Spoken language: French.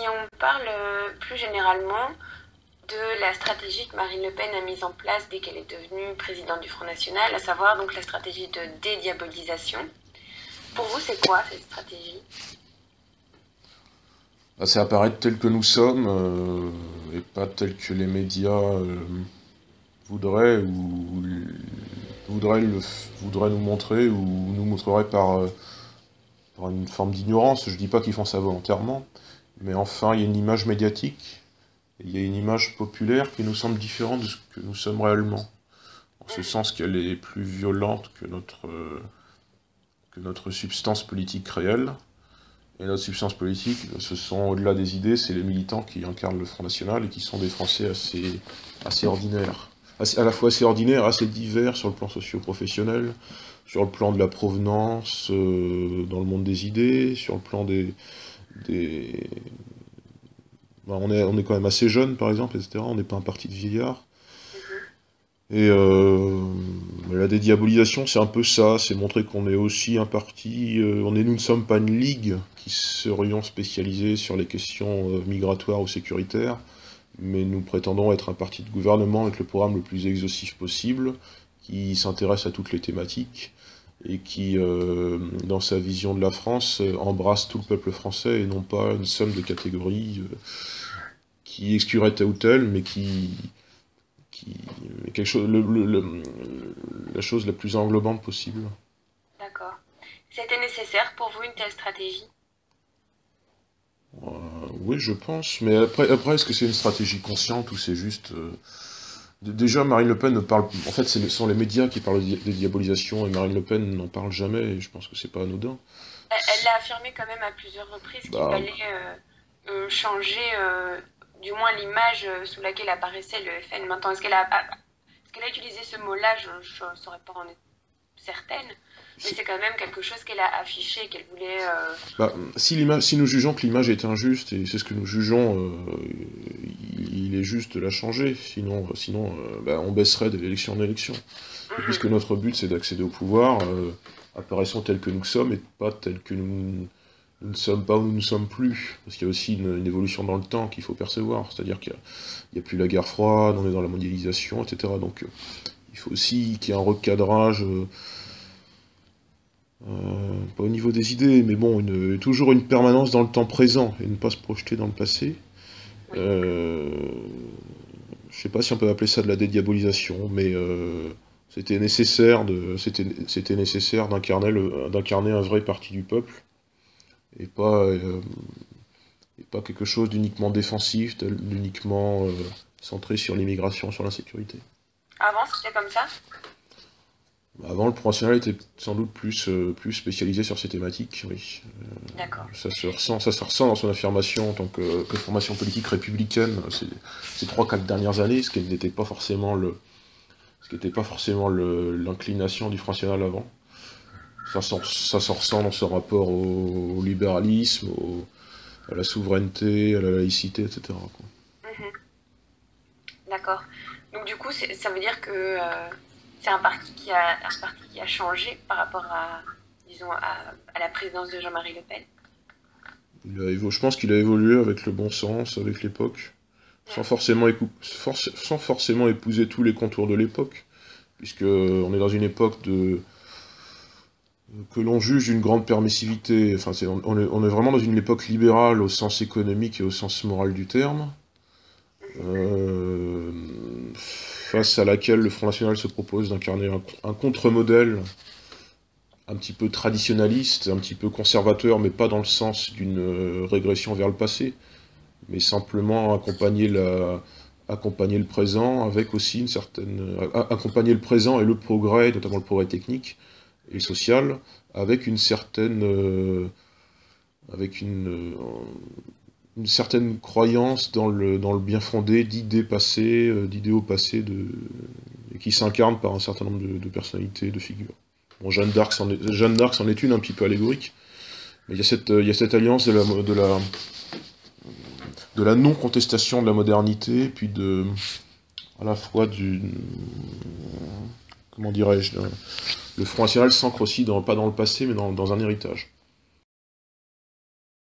on parle plus généralement de la stratégie que Marine Le Pen a mise en place dès qu'elle est devenue présidente du Front National, à savoir donc la stratégie de dédiabolisation. Pour vous, c'est quoi cette stratégie? C'est apparaître tel que nous sommes, et pas tel que les médias voudraient, ou voudraient, voudraient nous montrer, ou nous montreraient par une forme d'ignorance. Je dis pas qu'ils font ça volontairement, mais enfin, il y a une image médiatique, et il y a une image populaire qui nous semble différente de ce que nous sommes réellement. En ce sens qu'elle est plus violente que notre substance politique réelle. Et notre substance politique, ce sont, au-delà des idées, c'est les militants qui incarnent le Front National et qui sont des Français assez ordinaires. À la fois assez ordinaires, assez divers sur le plan socio-professionnel, sur le plan de la provenance, dans le monde des idées, sur le plan des... Ben, on est quand même assez jeunes, par exemple, etc. On n'est pas un parti de vieillards. Et la dédiabolisation, c'est un peu ça, c'est montrer qu'on est aussi un parti, nous ne sommes pas une ligue qui serions spécialisés sur les questions migratoires ou sécuritaires, mais nous prétendons être un parti de gouvernement avec le programme le plus exhaustif possible, qui s'intéresse à toutes les thématiques, et qui, dans sa vision de la France, embrasse tout le peuple français, et non pas une somme de catégories qui exclurait tel ou tel, mais qui quelque chose, la chose la plus englobante possible. D'accord. C'était nécessaire pour vous une telle stratégie? Oui, je pense, mais après est-ce que c'est une stratégie consciente ou c'est juste... Déjà, Marine Le Pen ne parle... En fait, ce sont les médias qui parlent des diabolisations, et Marine Le Pen n'en parle jamais, et je pense que c'est pas anodin. Elle l'a affirmé quand même à plusieurs reprises qu'il Bah, fallait changer du moins l'image sous laquelle apparaissait le FN. Maintenant, est-ce qu'elle a utilisé ce mot-là? Je ne saurais pas en être certaine, mais c'est quand même quelque chose qu'elle a affiché, qu'elle voulait... si nous jugeons que l'image est injuste, et c'est ce que nous jugeons, il est juste de la changer, sinon on baisserait de l'élection en élection. Et puisque notre but c'est d'accéder au pouvoir, apparaissons tels que nous sommes, et pas tels que nous ne sommes pas ou nous ne sommes plus. Parce qu'il y a aussi une évolution dans le temps qu'il faut percevoir, c'est-à-dire qu'il n'y a plus la guerre froide, on est dans la mondialisation, etc. Donc il faut aussi qu'il y ait un recadrage... pas au niveau des idées, mais bon, toujours une permanence dans le temps présent, et ne pas se projeter dans le passé. Oui. Je sais pas si on peut appeler ça de la dédiabolisation, mais c'était nécessaire d'incarner un vrai parti du peuple, et pas quelque chose d'uniquement défensif, d'uniquement centré sur l'immigration, sur l'insécurité. Avant, c'était comme ça? Avant, le Front National était sans doute plus spécialisé sur ces thématiques, oui. D'accord. Ça se ressent dans son affirmation en tant que formation politique républicaine ces 3-4 dernières années, ce qui n'était pas forcément l'inclination du Front National avant. Ça se ressent dans son rapport au libéralisme, à la souveraineté, à la laïcité, etc., quoi. Mhm. D'accord. Donc du coup, ça veut dire que c'est un parti qui a changé par rapport à, disons, à la présidence de Jean-Marie Le Pen. Je pense qu'il a évolué avec le bon sens, avec l'époque, sans forcément épouser tous les contours de l'époque, puisque on est dans une époque que l'on juge d'une grande permissivité. Enfin, on est vraiment dans une époque libérale au sens économique et au sens moral du terme, face à laquelle le Front National se propose d'incarner un contre-modèle un petit peu traditionnaliste, un petit peu conservateur, mais pas dans le sens d'une régression vers le passé, mais simplement accompagner le présent avec aussi accompagner le présent et le progrès, notamment le progrès technique et social, avec une certaine croyance dans le bien fondé d'idéaux passés, et qui s'incarnent par un certain nombre de personnalités, de figures. Bon, Jeanne d'Arc c'en est une un petit peu allégorique, mais il y a cette alliance de la non-contestation de la modernité, puis à la fois comment dirais-je, le Front National s'ancre aussi pas dans le passé, mais dans un héritage.